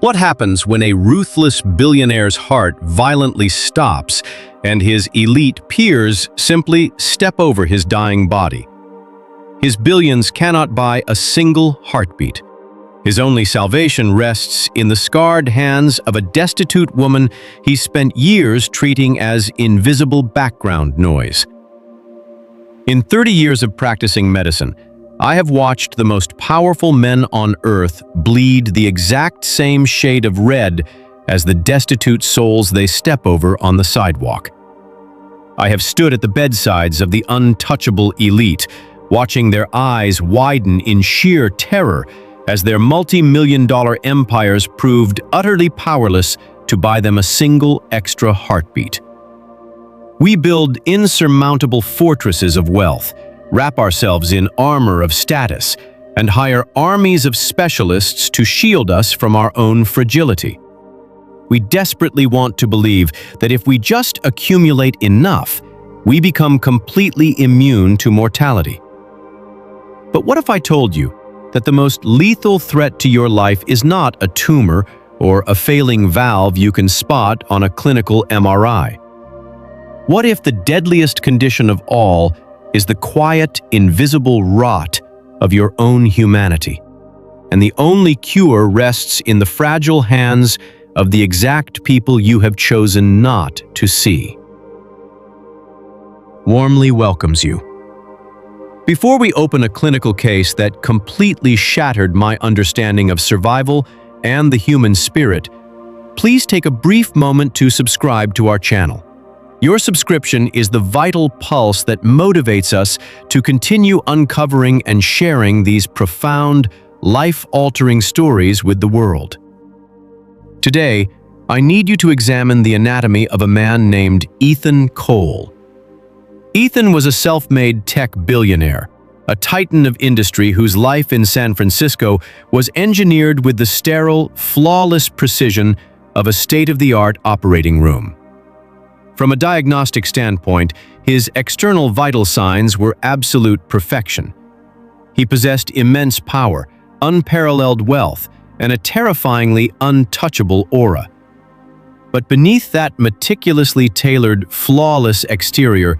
What happens when a ruthless billionaire's heart violently stops and his elite peers simply step over his dying body? His billions cannot buy a single heartbeat. His only salvation rests in the scarred hands of a destitute woman he spent years treating as invisible background noise. In 30 years of practicing medicine, I have watched the most powerful men on earth bleed the exact same shade of red as the destitute souls they step over on the sidewalk. I have stood at the bedsides of the untouchable elite, watching their eyes widen in sheer terror as their multi-million-dollar empires proved utterly powerless to buy them a single extra heartbeat. We build insurmountable fortresses of wealth, wrap ourselves in armor of status, and hire armies of specialists to shield us from our own fragility. We desperately want to believe that if we just accumulate enough, we become completely immune to mortality. But what if I told you that the most lethal threat to your life is not a tumor or a failing valve you can spot on a clinical MRI? What if the deadliest condition of all is the quiet, invisible rot of your own humanity, and the only cure rests in the fragile hands of the exact people you have chosen not to see? Warmly welcomes you. Before we open a clinical case that completely shattered my understanding of survival and the human spirit, please take a brief moment to subscribe to our channel. Your subscription is the vital pulse that motivates us to continue uncovering and sharing these profound, life-altering stories with the world. Today, I need you to examine the anatomy of a man named Ethan Cole. Ethan was a self-made tech billionaire, a titan of industry whose life in San Francisco was engineered with the sterile, flawless precision of a state-of-the-art operating room. From a diagnostic standpoint, his external vital signs were absolute perfection. He possessed immense power, unparalleled wealth, and a terrifyingly untouchable aura. But beneath that meticulously tailored, flawless exterior,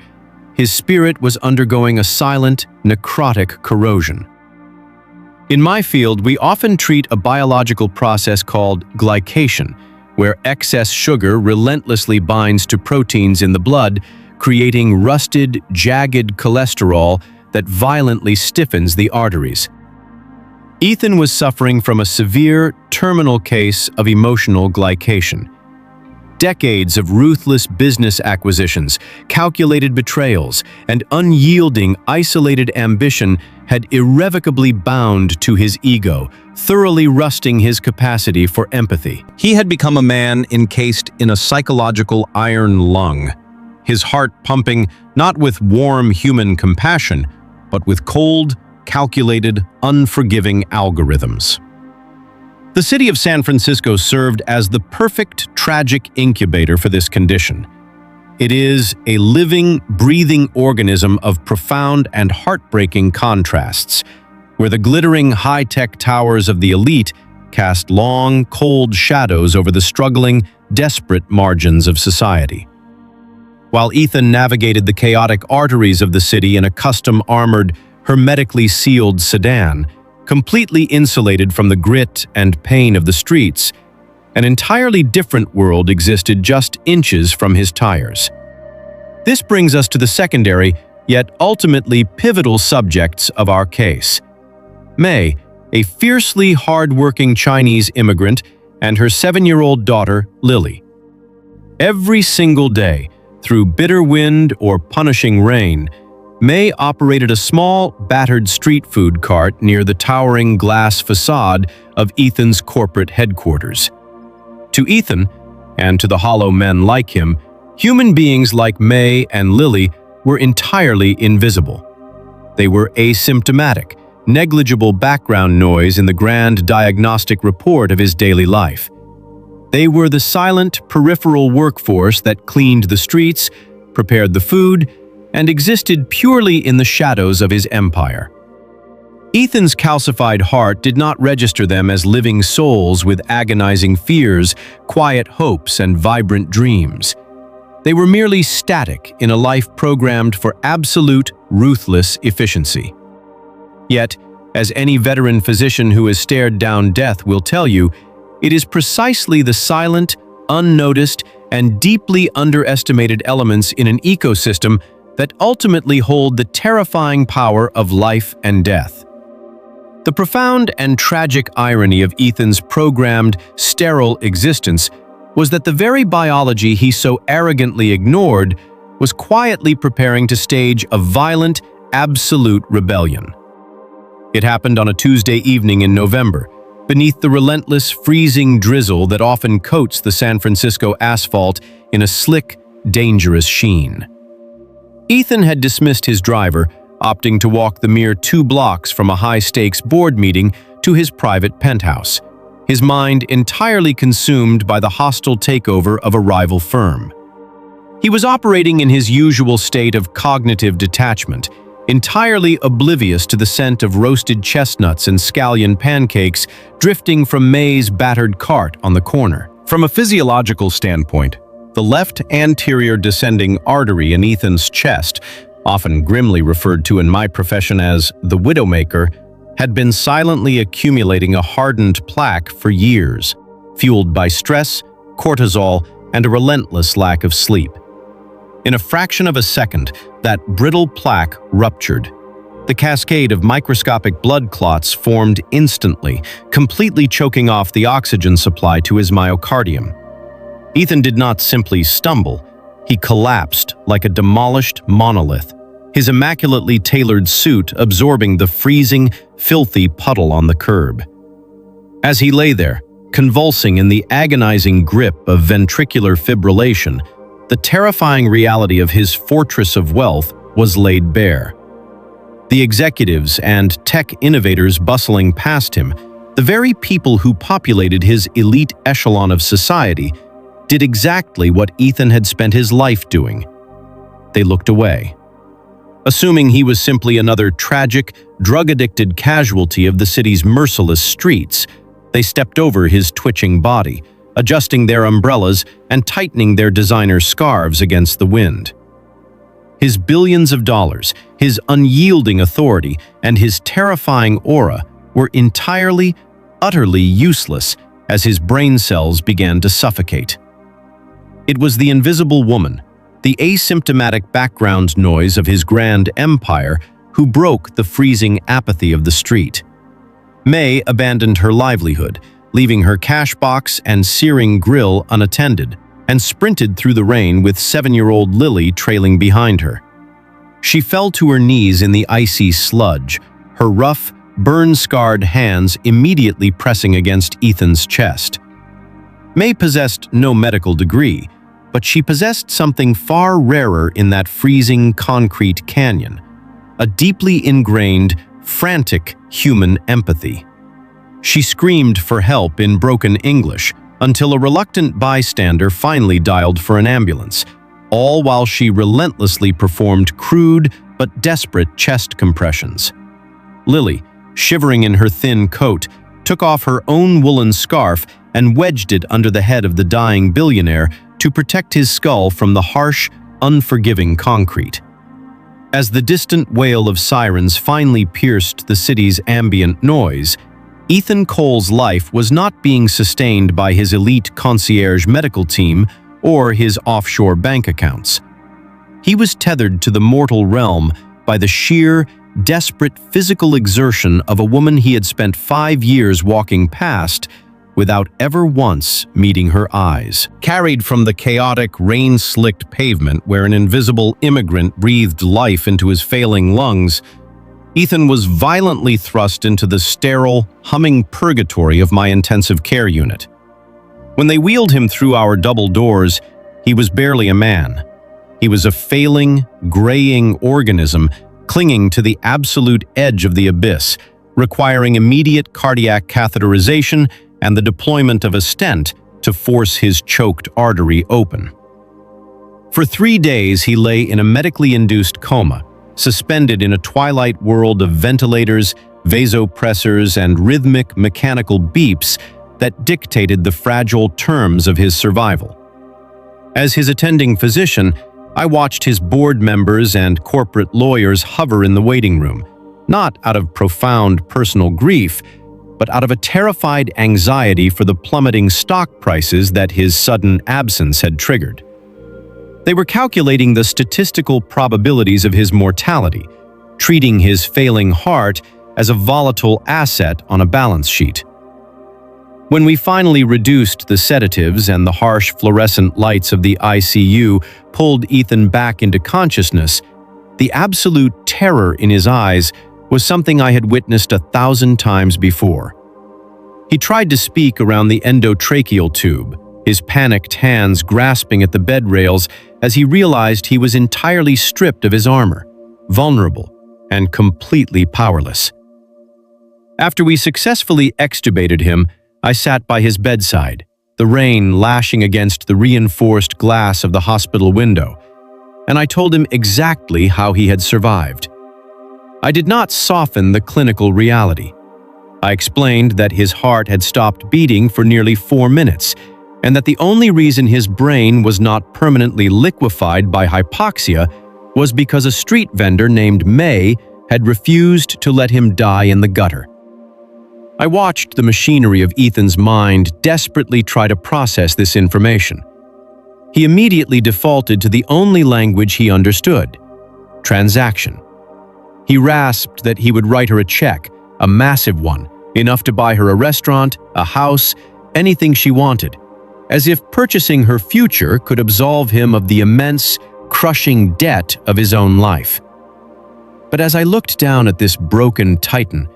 his spirit was undergoing a silent, necrotic corrosion. In my field, we often treat a biological process called glycation, where excess sugar relentlessly binds to proteins in the blood, creating rusted, jagged cholesterol that violently stiffens the arteries. Ethan was suffering from a severe, terminal case of emotional glycation. Decades of ruthless business acquisitions, calculated betrayals, and unyielding, isolated ambition had irrevocably bound to his ego, thoroughly rusting his capacity for empathy. He had become a man encased in a psychological iron lung, his heart pumping not with warm human compassion, but with cold, calculated, unforgiving algorithms. The city of San Francisco served as the perfect tragic incubator for this condition. It is a living, breathing organism of profound and heartbreaking contrasts, where the glittering high-tech towers of the elite cast long, cold shadows over the struggling, desperate margins of society. While Ethan navigated the chaotic arteries of the city in a custom-armored, hermetically sealed sedan, completely insulated from the grit and pain of the streets, an entirely different world existed just inches from his tires. This brings us to the secondary, yet ultimately pivotal subjects of our case. May, a fiercely hard-working Chinese immigrant, and her 7-year-old daughter, Lily. Every single day, through bitter wind or punishing rain, May operated a small, battered street food cart near the towering glass facade of Ethan's corporate headquarters. To Ethan, and to the hollow men like him, human beings like May and Lily were entirely invisible. They were asymptomatic, negligible background noise in the grand diagnostic report of his daily life. They were the silent, peripheral workforce that cleaned the streets, prepared the food, and existed purely in the shadows of his empire. Ethan's calcified heart did not register them as living souls with agonizing fears, quiet hopes, and vibrant dreams. They were merely static in a life programmed for absolute, ruthless efficiency. Yet, as any veteran physician who has stared down death will tell you, it is precisely the silent, unnoticed, and deeply underestimated elements in an ecosystem that ultimately hold the terrifying power of life and death. The profound and tragic irony of Ethan's programmed, sterile existence was that the very biology he so arrogantly ignored was quietly preparing to stage a violent, absolute rebellion. It happened on a Tuesday evening in November, beneath the relentless, freezing drizzle that often coats the San Francisco asphalt in a slick, dangerous sheen. Ethan had dismissed his driver, opting to walk the mere 2 blocks from a high-stakes board meeting to his private penthouse, his mind entirely consumed by the hostile takeover of a rival firm. He was operating in his usual state of cognitive detachment, entirely oblivious to the scent of roasted chestnuts and scallion pancakes drifting from May's battered cart on the corner. From a physiological standpoint, the left anterior descending artery in Ethan's chest, often grimly referred to in my profession as the Widowmaker, had been silently accumulating a hardened plaque for years, fueled by stress, cortisol, and a relentless lack of sleep. In a fraction of a second, that brittle plaque ruptured. The cascade of microscopic blood clots formed instantly, completely choking off the oxygen supply to his myocardium. Ethan did not simply stumble. He collapsed like a demolished monolith, his immaculately tailored suit absorbing the freezing, filthy puddle on the curb. As he lay there, convulsing in the agonizing grip of ventricular fibrillation, the terrifying reality of his fortress of wealth was laid bare. The executives and tech innovators bustling past him, the very people who populated his elite echelon of society, did exactly what Ethan had spent his life doing. They looked away. Assuming he was simply another tragic, drug-addicted casualty of the city's merciless streets, they stepped over his twitching body, adjusting their umbrellas and tightening their designer scarves against the wind. His billions of dollars, his unyielding authority, and his terrifying aura were entirely, utterly useless as his brain cells began to suffocate. It was the invisible woman, the asymptomatic background noise of his grand empire, who broke the freezing apathy of the street. May abandoned her livelihood, leaving her cash box and searing grill unattended, and sprinted through the rain with 7-year-old Lily trailing behind her. She fell to her knees in the icy sludge, her rough, burn-scarred hands immediately pressing against Ethan's chest. May possessed no medical degree, but she possessed something far rarer in that freezing concrete canyon, a deeply ingrained, frantic human empathy. She screamed for help in broken English until a reluctant bystander finally dialed for an ambulance, all while she relentlessly performed crude but desperate chest compressions. Lily, shivering in her thin coat, took off her own woolen scarf and wedged it under the head of the dying billionaire to protect his skull from the harsh, unforgiving concrete. As the distant wail of sirens finally pierced the city's ambient noise, Ethan Cole's life was not being sustained by his elite concierge medical team or his offshore bank accounts. He was tethered to the mortal realm by the sheer, desperate physical exertion of a woman he had spent 5 years walking past without ever once meeting her eyes. Carried from the chaotic, rain-slicked pavement where an invisible immigrant breathed life into his failing lungs, Ethan was violently thrust into the sterile, humming purgatory of my intensive care unit. When they wheeled him through our double doors, he was barely a man. He was a failing, graying organism clinging to the absolute edge of the abyss, requiring immediate cardiac catheterization and the deployment of a stent to force his choked artery open. For 3 days, he lay in a medically induced coma, suspended in a twilight world of ventilators, vasopressors and rhythmic mechanical beeps that dictated the fragile terms of his survival. As his attending physician, I watched his board members and corporate lawyers hover in the waiting room, not out of profound personal grief, but out of a terrified anxiety for the plummeting stock prices that his sudden absence had triggered. They were calculating the statistical probabilities of his mortality, treating his failing heart as a volatile asset on a balance sheet. When we finally reduced the sedatives and the harsh fluorescent lights of the ICU pulled Ethan back into consciousness, the absolute terror in his eyes was something I had witnessed 1,000 times before. He tried to speak around the endotracheal tube, his panicked hands grasping at the bed rails as he realized he was entirely stripped of his armor, vulnerable, and completely powerless. After we successfully extubated him, I sat by his bedside, the rain lashing against the reinforced glass of the hospital window, and I told him exactly how he had survived. I did not soften the clinical reality. I explained that his heart had stopped beating for nearly 4 minutes, and that the only reason his brain was not permanently liquefied by hypoxia was because a street vendor named May had refused to let him die in the gutter. I watched the machinery of Ethan's mind desperately try to process this information. He immediately defaulted to the only language he understood: transaction. He rasped that he would write her a check, a massive one, enough to buy her a restaurant, a house, anything she wanted, as if purchasing her future could absolve him of the immense, crushing debt of his own life. But as I looked down at this broken titan,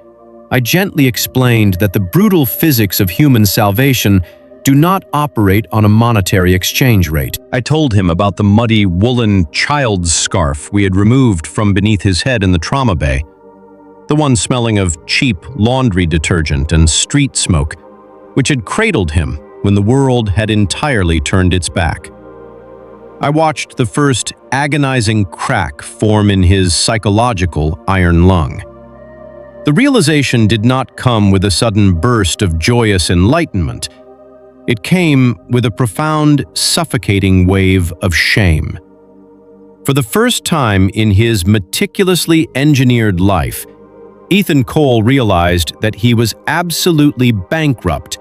I gently explained that the brutal physics of human salvation do not operate on a monetary exchange rate. I told him about the muddy woolen child's scarf we had removed from beneath his head in the trauma bay, the one smelling of cheap laundry detergent and street smoke, which had cradled him when the world had entirely turned its back. I watched the first agonizing crack form in his psychological iron lung. The realization did not come with a sudden burst of joyous enlightenment. It came with a profound, suffocating wave of shame. For the first time in his meticulously engineered life, Ethan Cole realized that he was absolutely bankrupt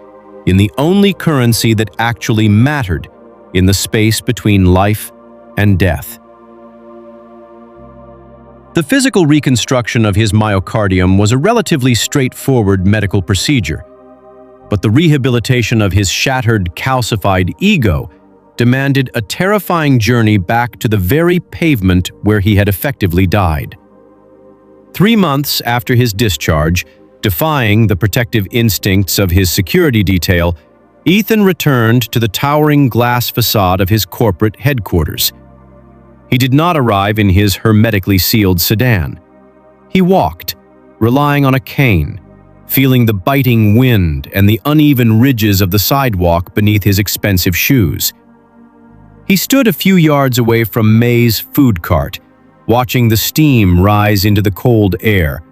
in the only currency that actually mattered in the space between life and death. The physical reconstruction of his myocardium was a relatively straightforward medical procedure, but the rehabilitation of his shattered, calcified ego demanded a terrifying journey back to the very pavement where he had effectively died. 3 months after his discharge, defying the protective instincts of his security detail, Ethan returned to the towering glass facade of his corporate headquarters. He did not arrive in his hermetically sealed sedan. He walked, relying on a cane, feeling the biting wind and the uneven ridges of the sidewalk beneath his expensive shoes. He stood a few yards away from May's food cart, watching the steam rise into the cold air,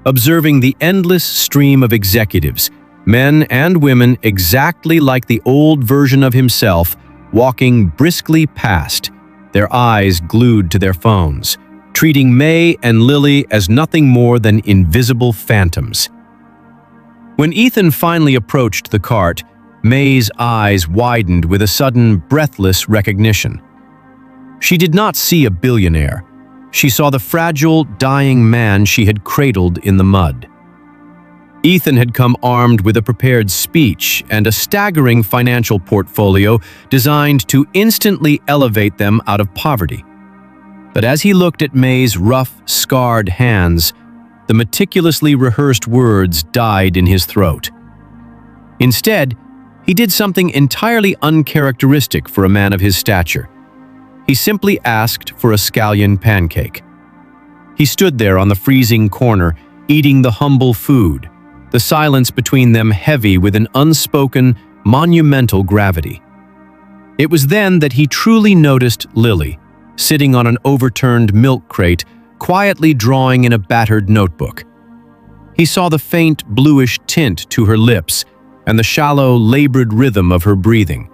observing the endless stream of executives, men and women exactly like the old version of himself, walking briskly past, their eyes glued to their phones, treating May and Lily as nothing more than invisible phantoms. When Ethan finally approached the cart, May's eyes widened with a sudden, breathless recognition. She did not see a billionaire. She saw the fragile, dying man she had cradled in the mud. Ethan had come armed with a prepared speech and a staggering financial portfolio designed to instantly elevate them out of poverty. But as he looked at May's rough, scarred hands, the meticulously rehearsed words died in his throat. Instead, he did something entirely uncharacteristic for a man of his stature. He simply asked for a scallion pancake. He stood there on the freezing corner, eating the humble food, the silence between them heavy with an unspoken, monumental gravity. It was then that he truly noticed Lily, sitting on an overturned milk crate, quietly drawing in a battered notebook. He saw the faint, bluish tint to her lips and the shallow, labored rhythm of her breathing,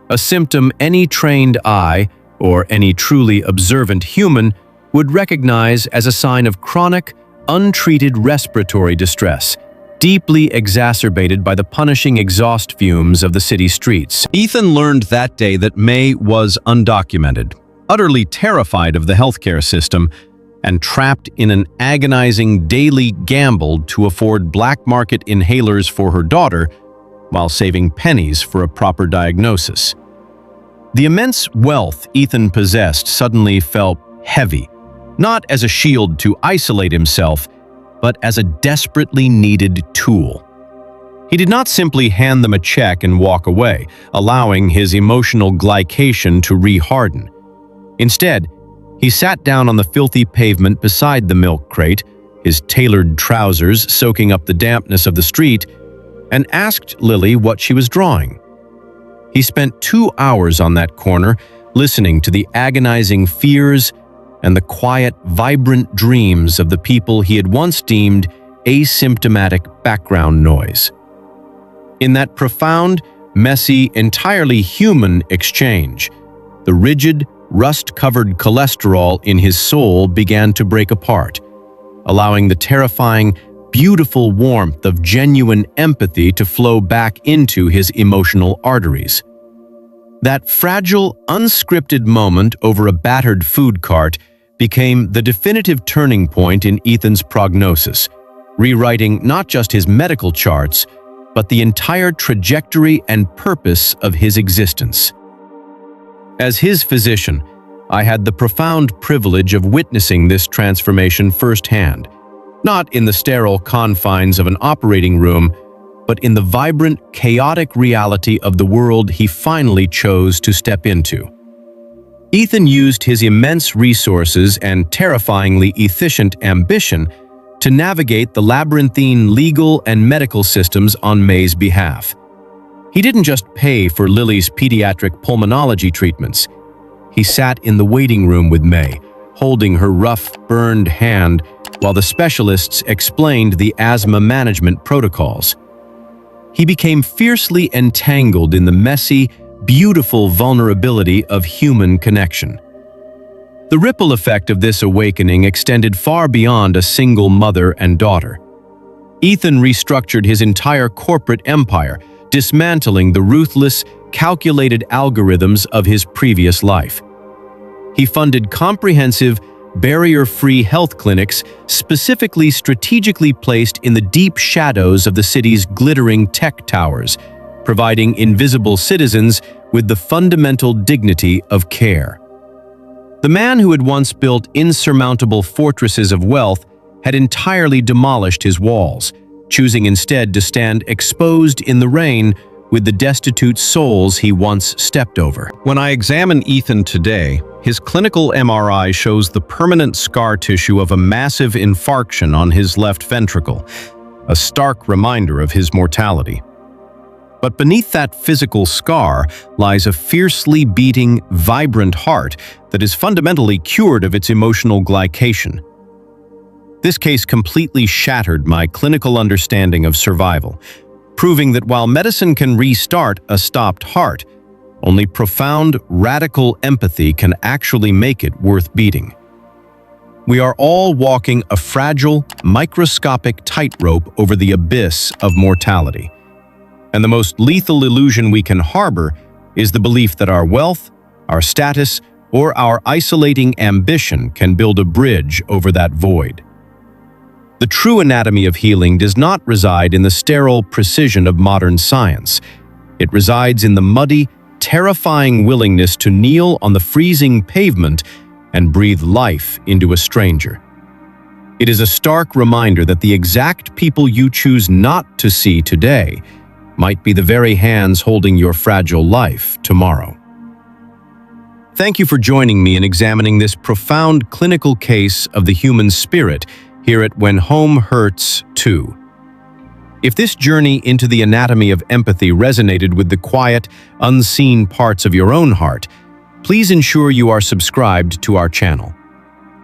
a symptom any trained eye, or any truly observant human, would recognize as a sign of chronic, untreated respiratory distress, deeply exacerbated by the punishing exhaust fumes of the city streets. Ethan learned that day that May was undocumented, utterly terrified of the healthcare system, and trapped in an agonizing daily gamble to afford black market inhalers for her daughter while saving pennies for a proper diagnosis. The immense wealth Ethan possessed suddenly felt heavy, not as a shield to isolate himself, but as a desperately needed tool. He did not simply hand them a check and walk away, allowing his emotional glycation to re-harden. Instead, he sat down on the filthy pavement beside the milk crate, his tailored trousers soaking up the dampness of the street, and asked Lily what she was drawing. He spent 2 hours on that corner, listening to the agonizing fears and the quiet, vibrant dreams of the people he had once deemed asymptomatic background noise. In that profound, messy, entirely human exchange, the rigid, rust-covered cholesterol in his soul began to break apart, allowing the terrifying, beautiful warmth of genuine empathy to flow back into his emotional arteries. That fragile, unscripted moment over a battered food cart became the definitive turning point in Ethan's prognosis, rewriting not just his medical charts, but the entire trajectory and purpose of his existence. As his physician, I had the profound privilege of witnessing this transformation firsthand, not in the sterile confines of an operating room, but in the vibrant, chaotic reality of the world he finally chose to step into. Ethan used his immense resources and terrifyingly efficient ambition to navigate the labyrinthine legal and medical systems on May's behalf. He didn't just pay for Lily's pediatric pulmonology treatments. He sat in the waiting room with May, holding her rough, burned hand while the specialists explained the asthma management protocols. He became fiercely entangled in the messy, beautiful vulnerability of human connection. The ripple effect of this awakening extended far beyond a single mother and daughter. Ethan restructured his entire corporate empire, dismantling the ruthless, calculated algorithms of his previous life. He funded comprehensive, barrier-free health clinics specifically strategically placed in the deep shadows of the city's glittering tech towers, providing invisible citizens with the fundamental dignity of care. The man who had once built insurmountable fortresses of wealth had entirely demolished his walls, choosing instead to stand exposed in the rain with the destitute souls he once stepped over. When I examine Ethan today, his clinical MRI shows the permanent scar tissue of a massive infarction on his left ventricle, a stark reminder of his mortality. But beneath that physical scar lies a fiercely beating, vibrant heart that is fundamentally cured of its emotional glycation. This case completely shattered my clinical understanding of survival, proving that while medicine can restart a stopped heart, only profound, radical empathy can actually make it worth beating. We are all walking a fragile, microscopic tightrope over the abyss of mortality. And the most lethal illusion we can harbor is the belief that our wealth, our status, or our isolating ambition can build a bridge over that void. The true anatomy of healing does not reside in the sterile precision of modern science. It resides in the muddy, terrifying willingness to kneel on the freezing pavement and breathe life into a stranger. It is a stark reminder that the exact people you choose not to see today might be the very hands holding your fragile life tomorrow. Thank you for joining me in examining this profound clinical case of the human spirit here at When Home Hurts Too. If this journey into the anatomy of empathy resonated with the quiet, unseen parts of your own heart, please ensure you are subscribed to our channel.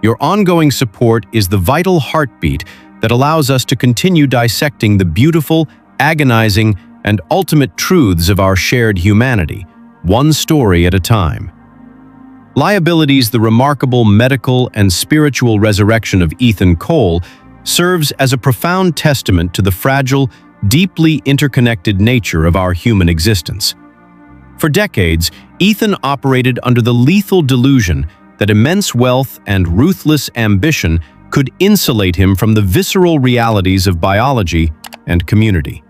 Your ongoing support is the vital heartbeat that allows us to continue dissecting the beautiful, agonizing, and ultimate truths of our shared humanity, one story at a time. Liability's The Remarkable Medical and Spiritual Resurrection of Ethan Cole serves as a profound testament to the fragile, deeply interconnected nature of our human existence. For decades, Ethan operated under the lethal delusion that immense wealth and ruthless ambition could insulate him from the visceral realities of biology and community.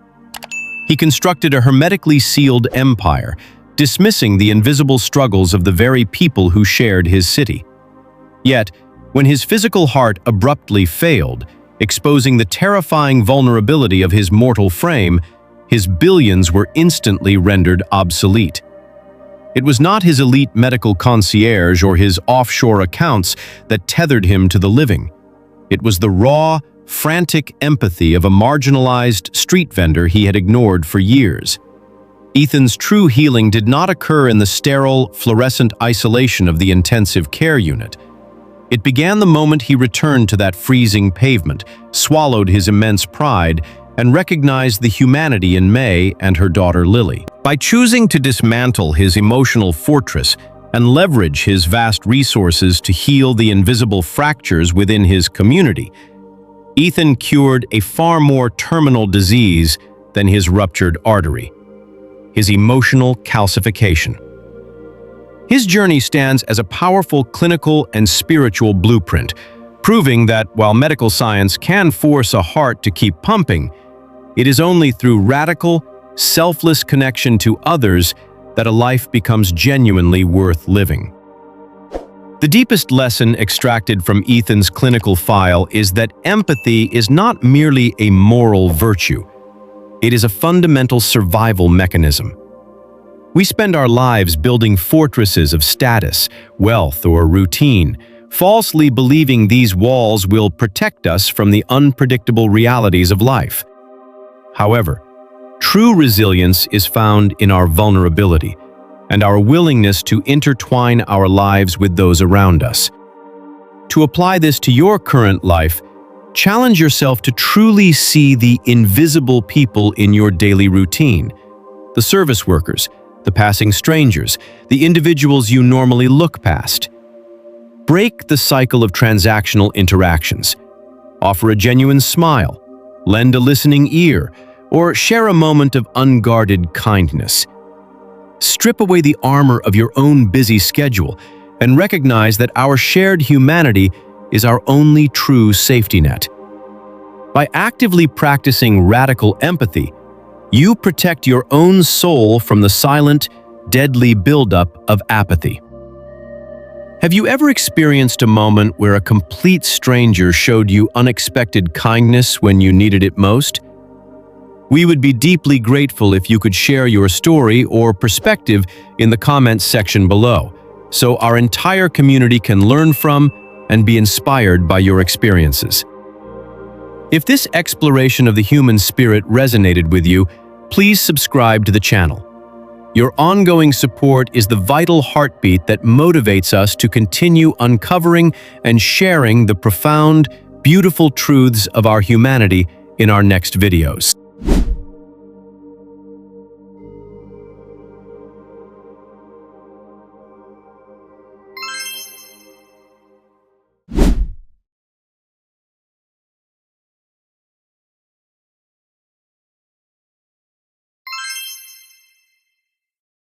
He constructed a hermetically sealed empire, dismissing the invisible struggles of the very people who shared his city. Yet, when his physical heart abruptly failed, exposing the terrifying vulnerability of his mortal frame, his billions were instantly rendered obsolete. It was not his elite medical concierge or his offshore accounts that tethered him to the living. It was the raw, frantic empathy of a marginalized street vendor he had ignored for years. Ethan's true healing did not occur in the sterile, fluorescent isolation of the intensive care unit. It began the moment he returned to that freezing pavement, swallowed his immense pride, and recognized the humanity in May and her daughter Lily. By choosing to dismantle his emotional fortress and leverage his vast resources to heal the invisible fractures within his community, Ethan cured a far more terminal disease than his ruptured artery: his emotional calcification. His journey stands as a powerful clinical and spiritual blueprint, proving that while medical science can force a heart to keep pumping, it is only through radical, selfless connection to others that a life becomes genuinely worth living. The deepest lesson extracted from Ethan's clinical file is that empathy is not merely a moral virtue. It is a fundamental survival mechanism. We spend our lives building fortresses of status, wealth, or routine, falsely believing these walls will protect us from the unpredictable realities of life. However, true resilience is found in our vulnerability and our willingness to intertwine our lives with those around us. To apply this to your current life, challenge yourself to truly see the invisible people in your daily routine: the service workers, the passing strangers, the individuals you normally look past. Break the cycle of transactional interactions. Offer a genuine smile, lend a listening ear, or share a moment of unguarded kindness. Strip away the armor of your own busy schedule and recognize that our shared humanity is our only true safety net. By actively practicing radical empathy, you protect your own soul from the silent, deadly buildup of apathy. Have you ever experienced a moment where a complete stranger showed you unexpected kindness when you needed it most? We would be deeply grateful if you could share your story or perspective in the comments section below, so our entire community can learn from and be inspired by your experiences. If this exploration of the human spirit resonated with you, please subscribe to the channel. Your ongoing support is the vital heartbeat that motivates us to continue uncovering and sharing the profound, beautiful truths of our humanity in our next videos.